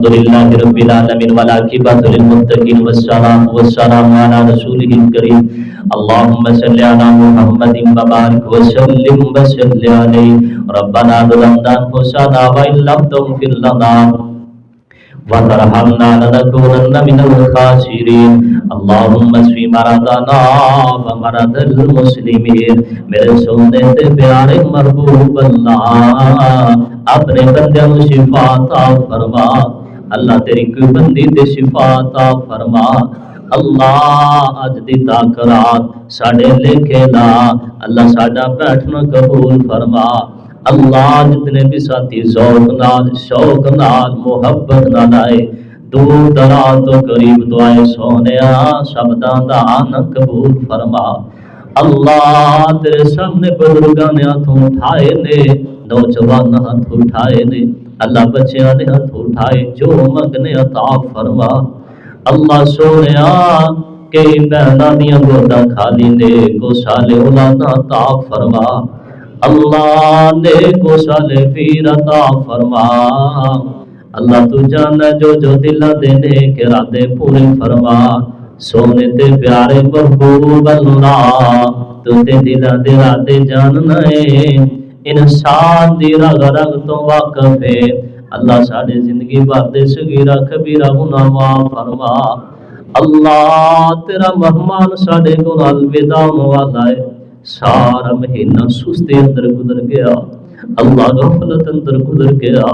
الحمد لله رب العالمين والعاقبة للمتقين والصلاة والسلام على رسوله الكريم اللهم صل على محمد وبارك وسلم عليه ربنا ظلمنا أنفسنا وإن لم تغفر لنا وترحمنا لنكونن من الخاسرين اللهم اشف مرضانا ومرض المسلمين میرے سونے تے پیارے محبوب اللہ اپنے بندے کو شفا عطا فرما اللہ تیری کوئی بندی تے شفا عطا فرما اللہ اج دی تاکرات ساڈے لکھے لا اللہ ساڈا بیٹھنا قبول فرما اللہ جتنے بھی ساتھی شوق نال محبت نال آئے دور دراز تو قریب دعائے سونیا شبداں دا آنا قبول فرما اللہ تیرے سامنے بزرگاں نے ہاتھ اٹھائے نے نوجوان ہاتھ اٹھائے نے اللہ بچیاں نے ہاتھ اٹھائے جو منگنے عطا فرما اللہ سونیا کئی بہناں دیاں گوداں خالی نے کو سالے اولاد عطا فرما اللہ نے کو سالے پیر عطا فرما اللہ تو جانا جو دلہ دینے کے ارادے پورے فرما سونے تے پیارے محبوب اللہ تو تے دلہ دے ارادے جاننا ہے انسان دی رگ رگ تو واقف ہے اللہ ساڑے زندگی بردے صغیرہ کبیرہ گناہ معاف فرما اللہ تیرا مہمان ساڑے گناہ الوداع والا ہے سارا مہینہ سستے اندر گزر گیا اللہ غفلت اندر گزر گیا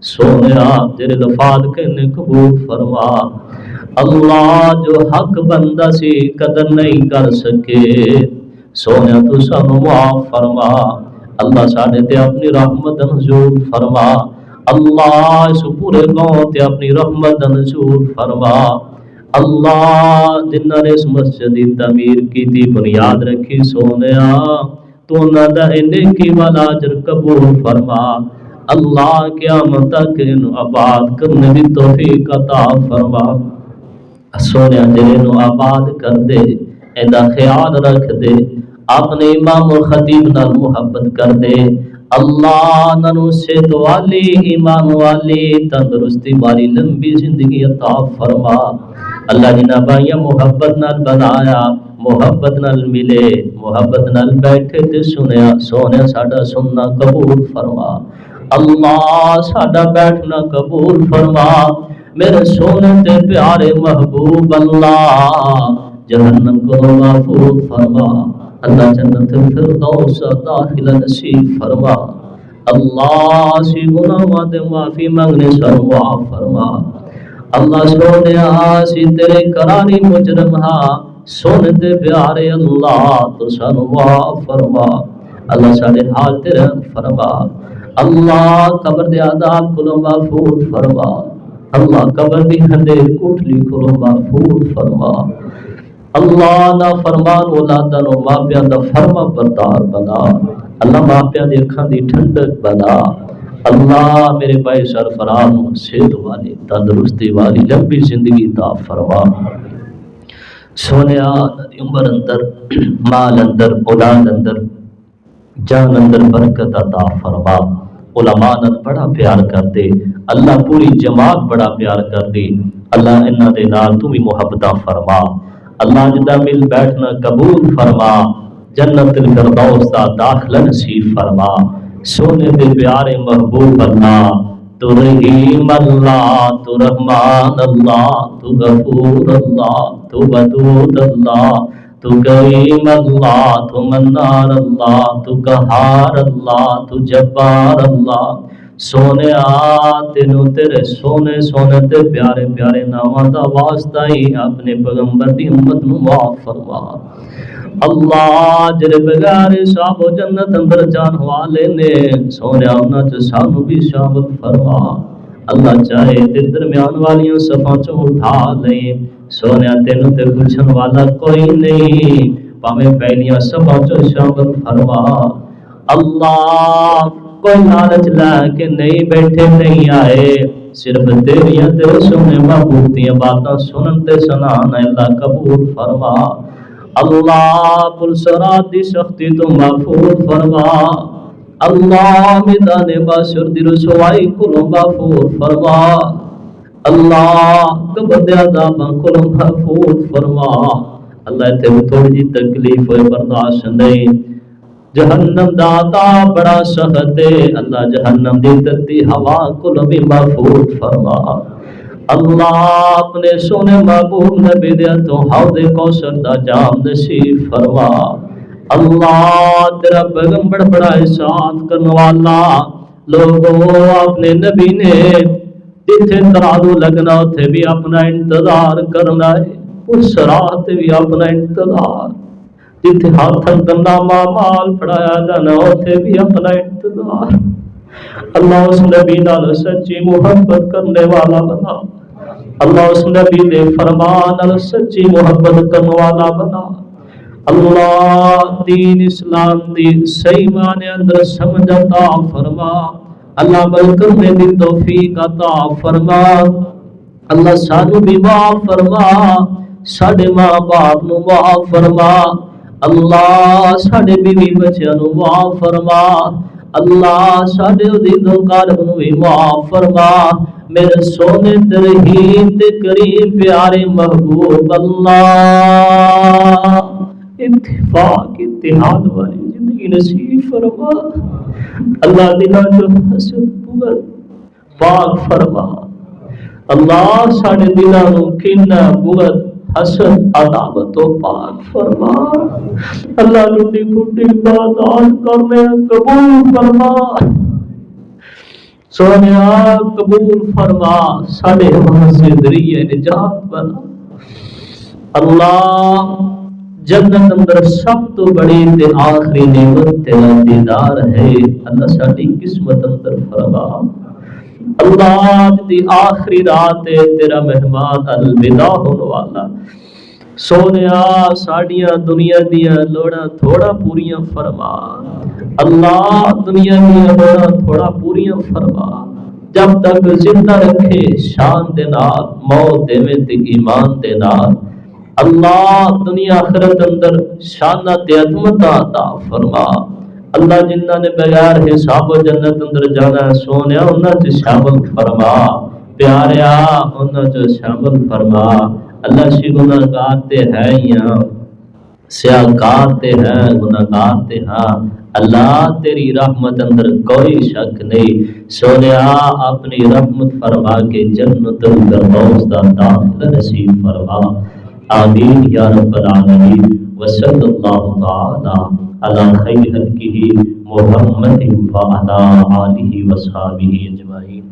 سونیا تیرے دفات کہنے قبول فرما اللہ جو حق بندہ سی قدر نہیں کر سکے سونیا تو سانو معاف فرما اللہ ساڑھے تے اپنی رحمت نزول فرما اللہ اس پورے گاؤں تے اپنی رحمت نزول فرما اللہ جنہاں نے اس مسجد تعمیر کی تھی بنیاد رکھی سونیا تو نہ دا نیکی والا اجر قبول فرما اللہ قیامت تک انہوں آباد کرنے بھی توفیق عطا فرما سونیا جنہوں آباد کر دے ایدہ خیال رکھ دے اپنے امام و خطیب نال محبت کر دے اللہ ننو صحت والی ایمان والی تندرستی والی لمبی زندگی عطا فرما اللہ جنہ بھائیاں محبت نال بنایا محبت نال ملے محبت نال بیٹھے تے سنیا سونے ساڑا سننا قبول فرما اللہ ساڑا بیٹھنا قبول فرما میرے سونے تے پیارے محبوب اللہ جہنم کو محفوظ فرما اللہ جنت الفردوس داخل نصیب فرما اللہ سی گناہ دے معافی مانگنے سر معاف فرما اللہ سونیا سی تیرے قراری مجرم ہاں سونے تے پیارے اللہ تو سر معاف فرما اللہ سارے حال تیرے فرما اللہ قبر دے عذاب کو محفوظ فرما اللہ قبر دی اندھیر کوٹلی کو محفوظ فرما اللہ نا فرمان اولاداں نو ماپیاں دا فرما بردار بنا اللہ ماپیاں دی اکھاں دی ٹھنڈک بنا اللہ میرے بھائی سرفراز نو صحت والی تندرستی والی لمبی زندگی عطا فرما سونیا عمر اندر مال اندر اولاد اندر جان اندر برکت عطا فرما علماء نال بڑا پیار کر دے اللہ پوری جماعت بڑا پیار کر دے اللہ انہاں دے نال تو بھی محبتاں فرما اللہ جدا مل بیٹھنا قبول فرما جنت الفردوس دا داخلہ نصیب فرما سونے دے پیارے محبوب اللہ تو رحیم اللہ تو رحمان اللہ تو غفور اللہ تو ودود اللہ تو کریم اللہ تو منار اللہ تو قہار اللہ تو جبار اللہ سونے تینوں تیرے سونے سونے تے پیارے پیارے ناماں دا واسطہ ہی اپنے پیغمبر دی امت نو معاف فرما اللہ جڑے بغیر حساب و جنت اندر جان والے نے سونے انہاں چ سانو بھی شامل فرما اللہ چاہے تے درمیان والیاں صفاں چوں اٹھا لے سونے تینوں تے پوچھن والا کوئی نہیں پاویں پہلیاں صفاں چوں شامل فرما اللہ کوئی لالچ لا کے نہیں بیٹھے نہیں آئے صرف تیریاں تے سنے محبوب دیاں باتاں سنن تے سنان اللہ قبول فرما اللہ پلسرات دی سختی تو محفوظ فرما اللہ میدان باشر دی رسوائی کو محفوظ فرما اللہ قبر عذاباں کو محفوظ فرما اللہ تے تھوڑی جی تکلیف ہوئے برداشت نہیں جہنم دا عذاب بڑا سخت ہے اللہ جہنم دی تتی ہوا کو بھی محفوظ فرما اللہ اپنے سونے محبوب نبی دے تو حوض کوثر دا جام نصیب فرما اللہ تیرا پیغمبر بڑا احسان کرنے والا لوگوں اپنے نبی نے جتھے ترازو لگنا اتھے بھی اپنا انتظار کرنا ہے اس رات بھی اپنا انتظار جتھے ہاتھ نامہ مال پڑھایا جانا اتھے بھی اپنا انتظار اللہ اس نبی نال سچی محبت کرنے والا بنا اللہ اس نبی دے فرمان نال سچی محبت کرنے والا بنا اللہ دین اسلام دی صحیح معنی اندر سمجھ عطا فرما اللہ عمل کرنے دی توفیق عطا فرما اللہ سانو بھی معاف فرما ساڈے ماں باپ نو معاف فرما اللہ ساڈے بیوی بچیاں نو معاف فرما اللہ ساڈے عزیزوں قارب نو بھی معاف فرما میرے سونے ترہیم تے کریم پیارے محبوب اللہ اتفاق اتحاد والی زندگی نصیب فرما اللہ دلہ جو حسد بغض پاک فرما اللہ ساڑے دلہ نو کینہ بغض حسد عداوت و پاک فرما اللہ لٹی پھٹی عبادات کرنے قبول فرما سونیا قبول فرما ساڑے وہاں سے ذریعہ نجات بنا اللہ جنت اندر سب تو بڑی تے آخری نعمت تیرا دیدار ہے اللہ ساڑی قسمت اندر فرما اللہ آج دی آخری رات ہے تیرا مہمان الوداع ہونے والا سونیا ساڑیاں دنیا دیا لوڑا تھوڑا پوریاں فرما اللہ دنیا دیا لوڑا تھوڑا پوریاں فرما جب تک زندہ رکھے شان دے نال موت دے میں تے ایمان دے نال اللہ دنیا آخرت اندر شانت عظمت عطا فرما اللہ جنہ نے بغیر حساب و جنت اندر جانا ہے سونیا انہاں سے شامل فرما پیاریا انہاں سے شامل فرما اللہ شی گناہگار تے ہیں یا سیاکار تے ہیں گناہگار تے ہیں اللہ تیری رحمت اندر کوئی شک نہیں سونیا اپنی رحمت فرما کے جنت الفردوس دا داخلہ نصیب فرما آمین یا رب العالمین وصلی اللہ تعالی علی خیر خلقہ محمد وعلی آلہ وصحبہ اجمعین